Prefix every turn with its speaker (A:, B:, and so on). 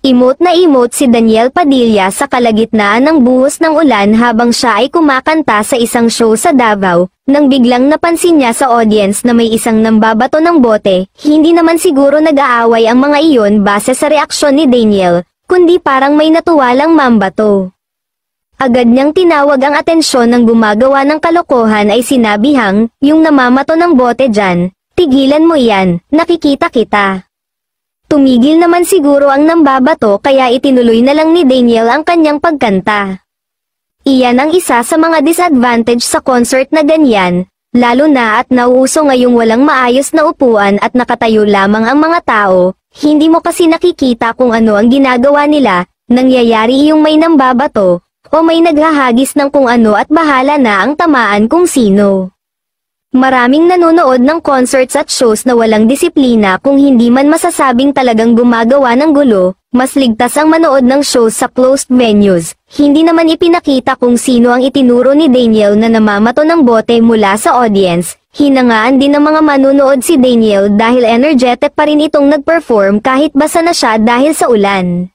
A: Emote si Daniel Padilla sa kalagitnaan ng buhos ng ulan habang siya ay kumakanta sa isang show sa Davao, nang biglang napansin niya sa audience na may isang nambabato ng bote. Hindi naman siguro nag-aaway ang mga iyon base sa reaksyon ni Daniel, kundi parang may natuwalang mambato. Agad niyang tinawag ang atensyon ng gumagawa ng kalokohan ay sinabihang, "Yung namamato ng bote dyan, tigilan mo yan, nakikita kita." Tumigil naman siguro ang nambabato kaya itinuloy na lang ni Daniel ang kanyang pagkanta. Iyan ang isa sa mga disadvantage sa concert na ganyan, lalo na at nauuso ngayong walang maayos na upuan at nakatayo lamang ang mga tao, hindi mo kasi nakikita kung ano ang ginagawa nila, nangyayari yung may nambabato, o may naghahagis ng kung ano at bahala na ang tamaan kung sino. Maraming nanonood ng concerts at shows na walang disiplina kung hindi man masasabing talagang gumagawa ng gulo, mas ligtas ang manood ng shows sa closed venues. Hindi naman ipinakita kung sino ang itinuro ni Daniel na namamato ng bote mula sa audience. Hinangaan din ng mga manunood si Daniel dahil energetic pa rin itong nag-perform kahit basa na siya dahil sa ulan.